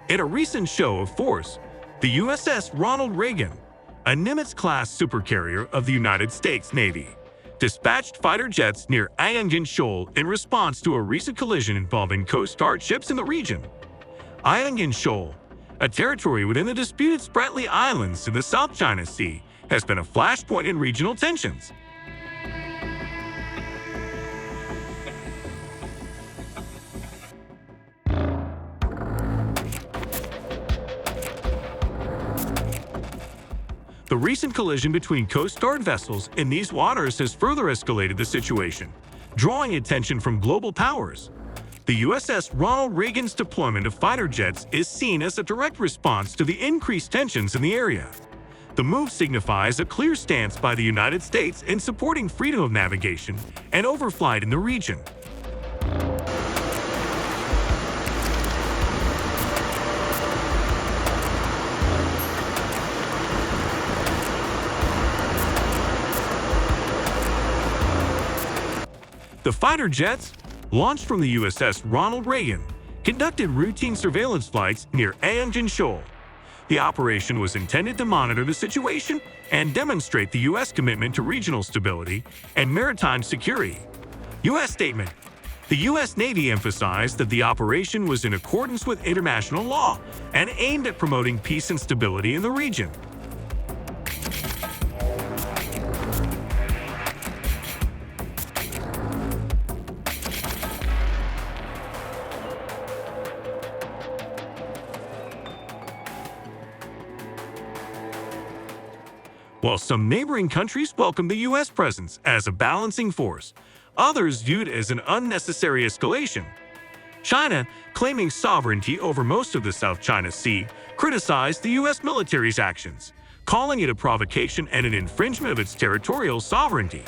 In a recent show of force, the USS Ronald Reagan, a Nimitz-class supercarrier of the United States Navy, dispatched fighter jets near Ayungin Shoal in response to a recent collision involving Coast Guard ships in the region. Ayungin Shoal, a territory within the disputed Spratly Islands in the South China Sea, has been a flashpoint in regional tensions. The recent collision between Coast Guard vessels in these waters has further escalated the situation, drawing attention from global powers. The USS Ronald Reagan's deployment of fighter jets is seen as a direct response to the increased tensions in the area. The move signifies a clear stance by the United States in supporting freedom of navigation and overflight in the region. The fighter jets, launched from the USS Ronald Reagan, conducted routine surveillance flights near Ayungin Shoal. The operation was intended to monitor the situation and demonstrate the U.S. commitment to regional stability and maritime security. U.S. statement: the U.S. Navy emphasized that the operation was in accordance with international law and aimed at promoting peace and stability in the region. While some neighboring countries welcomed the U.S. presence as a balancing force, others viewed it as an unnecessary escalation. China, claiming sovereignty over most of the South China Sea, criticized the U.S. military's actions, calling it a provocation and an infringement of its territorial sovereignty.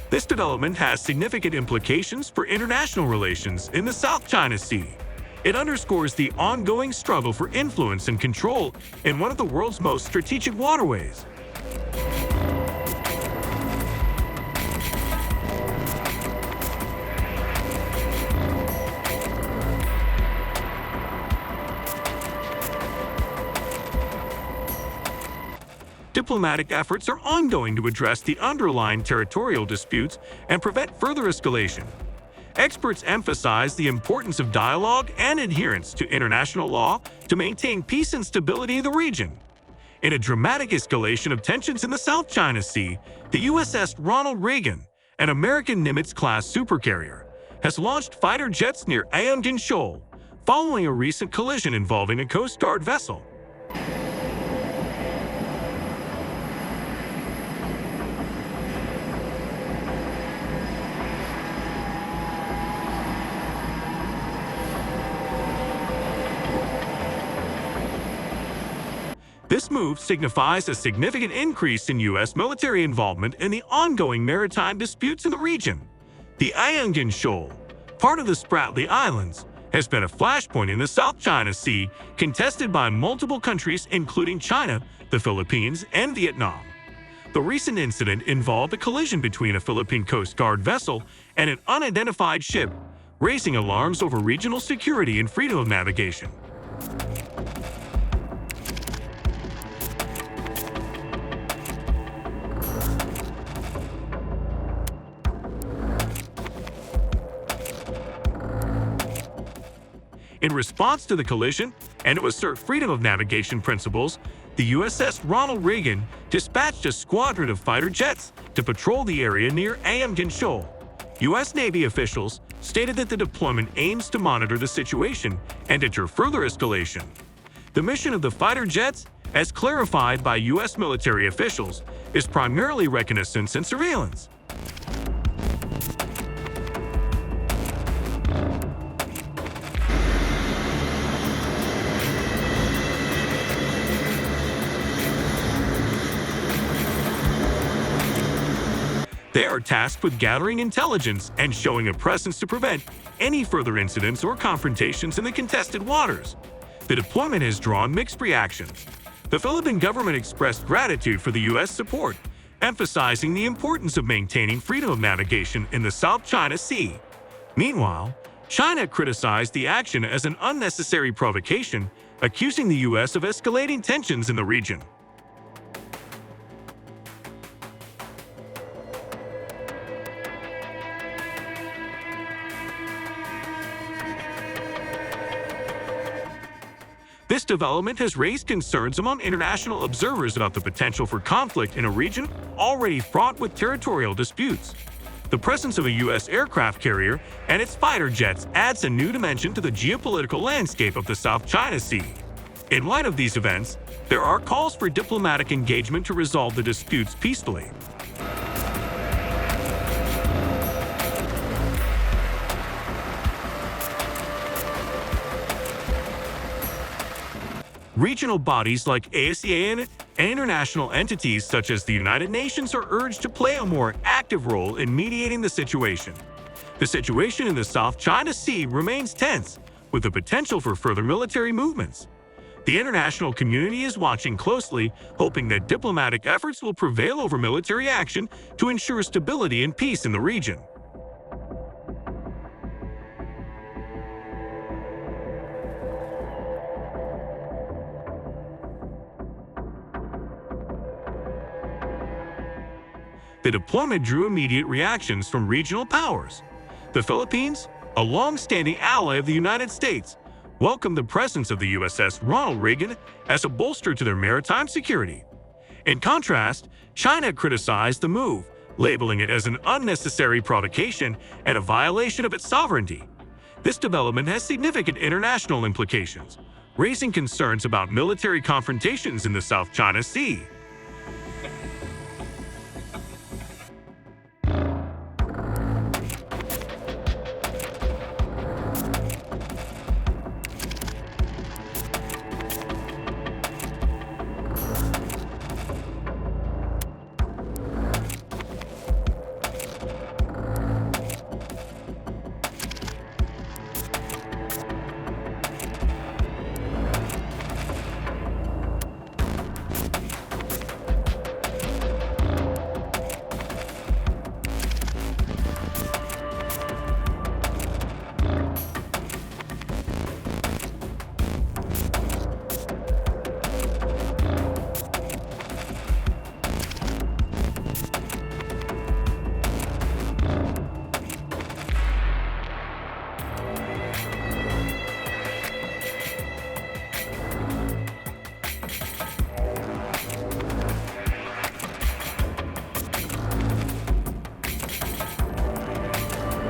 This development has significant implications for international relations in the South China Sea. It underscores the ongoing struggle for influence and control in one of the world's most strategic waterways. Diplomatic efforts are ongoing to address the underlying territorial disputes and prevent further escalation. Experts emphasize the importance of dialogue and adherence to international law to maintain peace and stability in the region. In a dramatic escalation of tensions in the South China Sea, the USS Ronald Reagan, an American Nimitz-class supercarrier, has launched fighter jets near Ayungin Shoal, following a recent collision involving a Coast Guard vessel. This move signifies a significant increase in U.S. military involvement in the ongoing maritime disputes in the region. The Ayungin Shoal, part of the Spratly Islands, has been a flashpoint in the South China Sea, contested by multiple countries including China, the Philippines, and Vietnam. The recent incident involved a collision between a Philippine Coast Guard vessel and an unidentified ship, raising alarms over regional security and freedom of navigation. In response to the collision, and to assert freedom of navigation principles, the USS Ronald Reagan dispatched a squadron of fighter jets to patrol the area near Ayungin Shoal. U.S. Navy officials stated that the deployment aims to monitor the situation and deter further escalation. The mission of the fighter jets, as clarified by U.S. military officials, is primarily reconnaissance and surveillance. They are tasked with gathering intelligence and showing a presence to prevent any further incidents or confrontations in the contested waters. The deployment has drawn mixed reactions. The Philippine government expressed gratitude for the U.S. support, emphasizing the importance of maintaining freedom of navigation in the South China Sea. Meanwhile, China criticized the action as an unnecessary provocation accusing the U.S. of escalating tensions in the region. This development has raised concerns among international observers about the potential for conflict in a region already fraught with territorial disputes. The presence of a U.S. aircraft carrier and its fighter jets adds a new dimension to the geopolitical landscape of the South China Sea. In light of these events, there are calls for diplomatic engagement to resolve the disputes peacefully. Regional bodies like ASEAN and international entities such as the United Nations are urged to play a more active role in mediating the situation. The situation in the South China Sea remains tense, with the potential for further military movements. The international community is watching closely, hoping that diplomatic efforts will prevail over military action to ensure stability and peace in the region. The deployment drew immediate reactions from regional powers. The Philippines, a long-standing ally of the United States, welcomed the presence of the USS Ronald Reagan as a bolster to their maritime security. In contrast, China criticized the move, labeling it as an unnecessary provocation and a violation of its sovereignty. This development has significant international implications, raising concerns about military confrontations in the South China Sea.